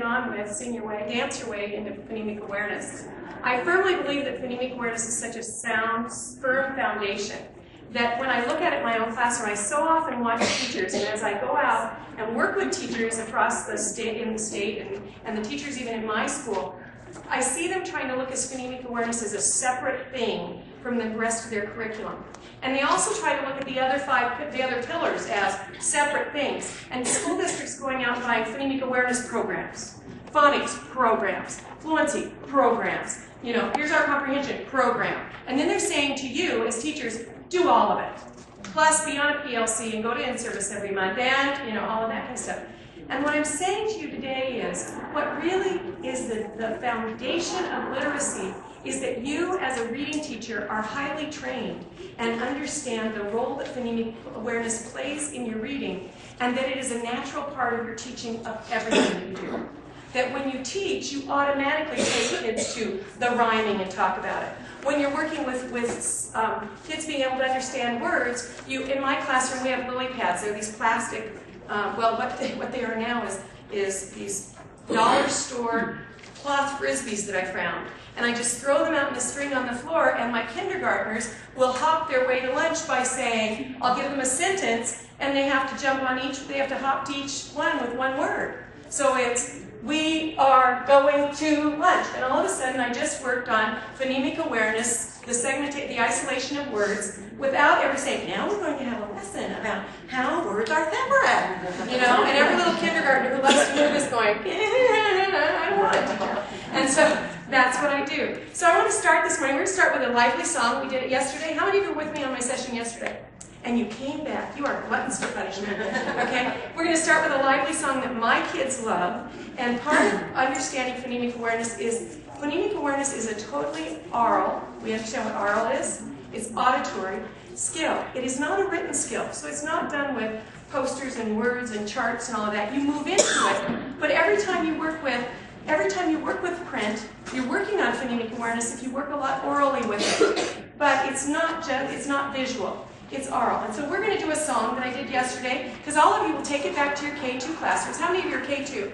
on with, sing your way, dance your way into phonemic awareness. I firmly believe that phonemic awareness is such a sound, firm foundation that when I look at it in my own classroom, I so often watch teachers, and as I go out and work with teachers across the state, and the teachers even in my school, I see them trying to look at phonemic awareness as a separate thing from the rest of their curriculum. And they also try to look at the other pillars as separate things. And school districts going out and buying phonemic awareness programs, phonics programs, fluency programs, you know, here's our comprehension program. And then they're saying to you as teachers, do all of it. Plus be on a PLC and go to in-service every month and, you know, all of that kind of stuff. And what I'm saying to you today is, what really is the foundation of literacy is that you as a reading teacher are highly trained and understand the role that phonemic awareness plays in your reading, and that it is a natural part of your teaching of everything that you do. That when you teach, you automatically take kids to the rhyming and talk about it. When you're working with kids being able to understand words, in my classroom we have lily pads. They're these plastic, well, what they are now is these dollar store cloth frisbees that I found. And I just throw them out in a string on the floor, and my kindergartners will hop their way to lunch by saying, I'll give them a sentence, and they have to jump on each, they have to hop to each one with one word. So it's, we are going to lunch. And all of a sudden, I just worked on phonemic awareness, the isolation of words, without ever saying, now we're going to have a lesson about how words are separate. You know, and every little kindergartner who loves to move is going, I don't want to. And so that's what I do. So I want to start this morning. We're going to start with a lively song. We did it yesterday. How many of you were with me on my session yesterday? And you came back. You are gluttons for punishment. Okay? We're going to start with a lively song that my kids love. And part of understanding phonemic awareness is a totally aural. We understand what aural is? It's auditory skill. It is not a written skill. So it's not done with posters and words and charts and all of that. You move into it. But every time you work with print, you're working on phonemic awareness if you work a lot orally with it. But it's not visual. It's aural. And so we're going to do a song that I did yesterday, because all of you will take it back to your K2 classrooms. How many of you are K2?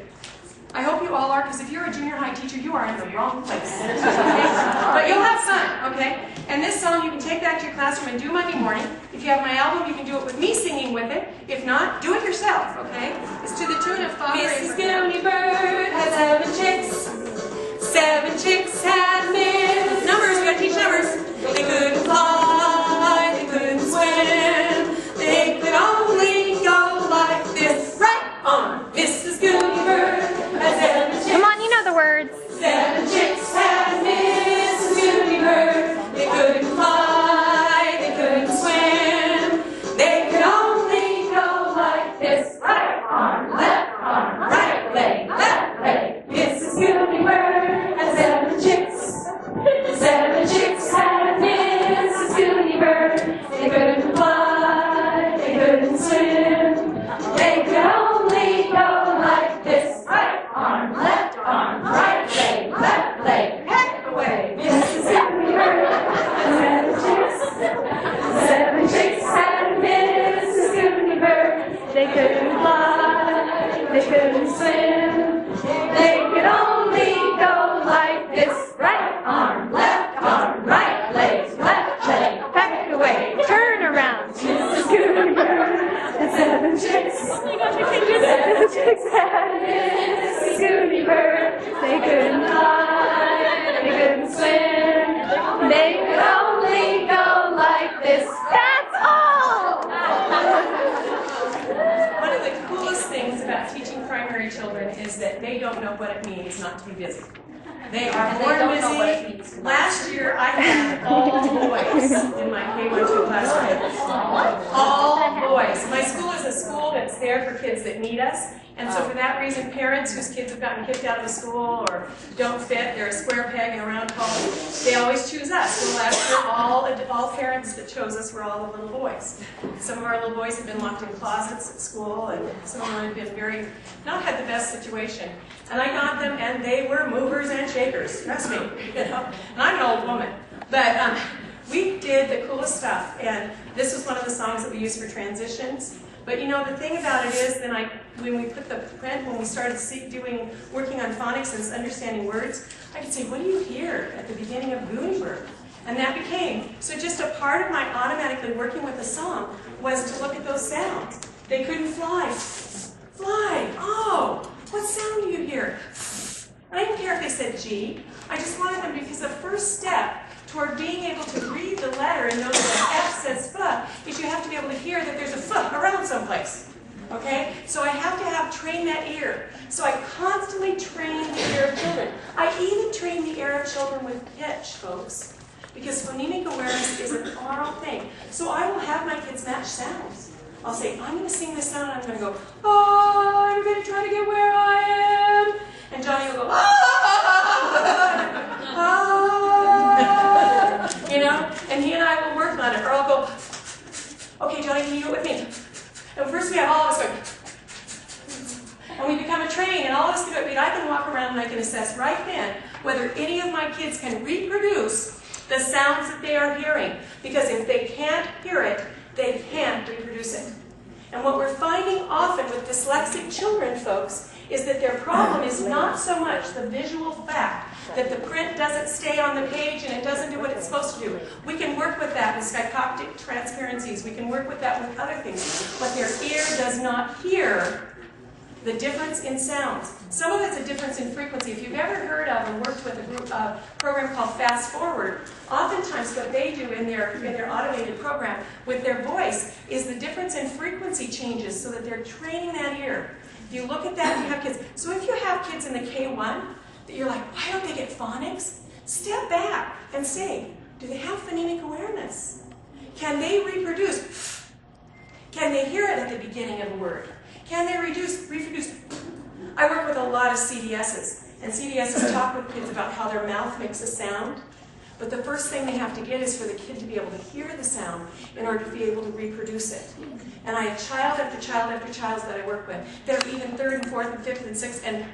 I hope you all are, because if you're a junior high teacher, you are in the wrong place. Okay? But you'll have fun, okay? And this song you can take back to your classroom and do Monday morning. If you have my album, you can do it with me singing with it. If not, do it yourself, okay? It's to the tune of Mrs. Gooney Bird had 7 chicks. 7 chicks had men. Numbers, we gotta teach numbers. They couldn't fly, they couldn't swim. They could only go like this. Right on, Mrs. Gooney Bird had 7 chicks. Come on, you know the words. 7 chicks had Mrs. Gooney Bird. They couldn't fly, they couldn't swim. They could only go like this. Right arm, right leg, left leg. Mrs. Gooney Bird had 7 chicks. 7 chicks had Mrs. Gooney Bird. They couldn't fly, they couldn't swim. They could only go like this. Right arm, right leg, heck away. Mrs. Gooney Bird had 7 chicks. 7 chicks had Mrs. Gooney Bird. They couldn't fly, they couldn't swim. They could only go like this. Right arm, right leg, left leg, heck away. Turn around. Mrs. Gooney Bird had 7 chicks. Oh my gosh, I can't do that. 7 chicks had Mrs. Gooney Bird. They couldn't fly, they couldn't swim. They could only go like this. That's all! One of the coolest things about teaching primary children is that they don't know what it means not to be busy. They are born busy. Last year I had all boys in my K1-2 classroom. All boys. My school is a school that's there for kids that need us. And so for that reason, parents whose kids have gotten kicked out of the school or don't fit, they're a square peg in a round hole, they always choose us. So last year, all parents that chose us were all the little boys. Some of our little boys have been locked in closets at school, and some of them have been not had the best situation. And I got them, and they were movers and shakers. Trust me, you know. And I'm an old woman, but we did the coolest stuff. And this was one of the songs that we used for transitions. But you know, the thing about it is, then when we put the print, when we started working on phonics and understanding words, I could say, what do you hear at the beginning of Gutenberg? And that became, so just a part of my automatically working with a song was to look at those sounds. They couldn't fly. Fly. Oh, what sound do you hear? I didn't care if they said G. I just wanted them, because the first step toward being able to read the letter and know that F says F is you have to be able to hear that there's a F around someplace. Okay? So I have to train that ear. So I constantly train the ear of children. I even train the ear of children with pitch, folks. Because phonemic awareness is an oral thing. So I will have my kids match sounds. I'll say, I'm going to sing this sound, and I'm going to go, oh, everybody try to get where I am. And Johnny will go, ah, ah, you know? And he and I will work on it. Or I'll go, okay, Johnny, can you do it with me? And first we have all of us going, and we become a train, and all of us can do it. But I can walk around and I can assess right then whether any of my kids can reproduce the sounds that they are hearing. Because if they can't hear it, they can't reproduce it. And what we're finding often with dyslexic children, folks, is that their problem is not so much the visual fact that the print doesn't stay on the page and it doesn't do what it's supposed to do. We can work with that with skycoptic transparencies. We can work with that with other things. But their ear does not hear the difference in sounds. Some of it's a difference in frequency. If you've ever heard of or worked with a program called Fast Forward, oftentimes what they do in their automated program with their voice is the difference in frequency changes so that they're training that ear. If you look at that, you have kids. So if you have kids in the K1 that you're like, why don't they get phonics? Step back and say, do they have phonemic awareness? Can they reproduce? Can they hear it at the beginning of a word? Can they reproduce? I work with a lot of CDSs, and CDSs talk with kids about how their mouth makes a sound, but the first thing they have to get is for the kid to be able to hear the sound in order to be able to reproduce it. And I have child after child after child that I work with. They're even 3rd and 4th and 5th and 6th and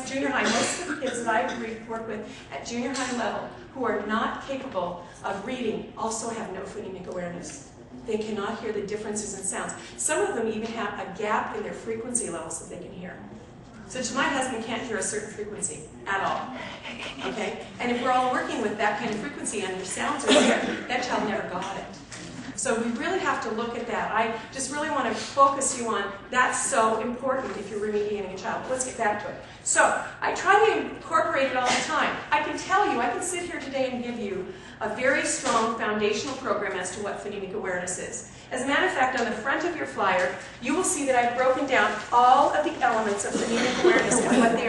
junior high. Most of the kids that I work with at junior high level who are not capable of reading also have no phonemic awareness. They cannot hear the differences in sounds. Some of them even have a gap in their frequency levels that they can hear. So my husband can't hear a certain frequency at all. Okay? And if we're all working with that kind of frequency and your sounds are there, that child never got it. So we really have to look at that. I just really want to focus you on that's so important if you're remediating a child. Let's get back to it. So I try to incorporate it all the time. I can tell you, I can sit here today and give you a very strong foundational program as to what phonemic awareness is. As a matter of fact, on the front of your flyer, you will see that I've broken down all of the elements of phonemic awareness and what they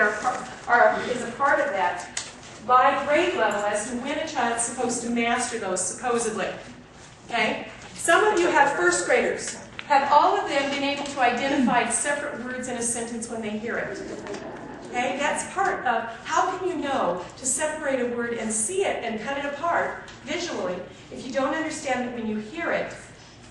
is a part of that by grade level as to when a child's supposed to master those, supposedly. Okay? Some of you have first graders. Have all of them been able to identify separate words in a sentence when they hear it? Okay? That's part of how can you know to separate a word and see it and cut it apart visually if you don't understand that when you hear it,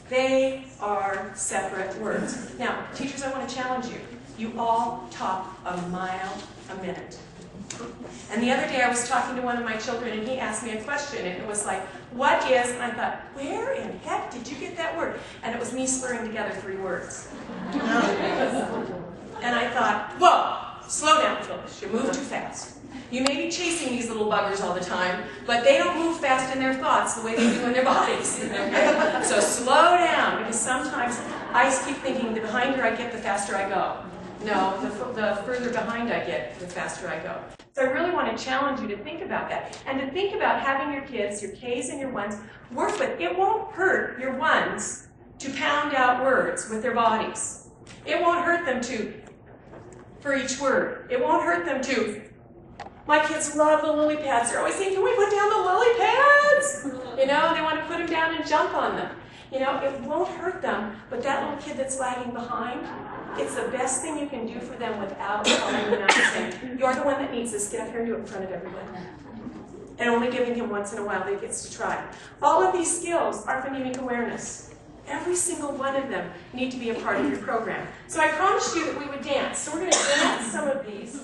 they are separate words. Now, teachers, I want to challenge you. You all talk a mile a minute. And the other day I was talking to one of my children and he asked me a question and it was like, what is, and I thought, where in heck did you get that word? And it was me slurring together 3 words. And I thought, whoa, slow down, Phyllis, you move too fast. You may be chasing these little buggers all the time, but they don't move fast in their thoughts the way they do in their bodies. Okay? So slow down, because sometimes I keep thinking the behinder I get, the faster I go. No, the further behind I get, the faster I go. So I really want to challenge you to think about that. And to think about having your kids, your Ks and your 1s, work with. It won't hurt your 1s to pound out words with their bodies. It won't hurt them to, for each word. It won't hurt them to, my kids love the lily pads. They're always saying, can we put down the lily pads? You know, they want to put them down and jump on them. You know, it won't hurt them, but that little kid that's lagging behind, it's the best thing you can do for them without telling them out and saying, you're the one that needs this, get up here and do it in front of everyone. And only giving him once in a while that he gets to try. All of these skills are phonemic awareness. Every single one of them need to be a part of your program. So I promised you that we would dance. So we're going to dance some of these.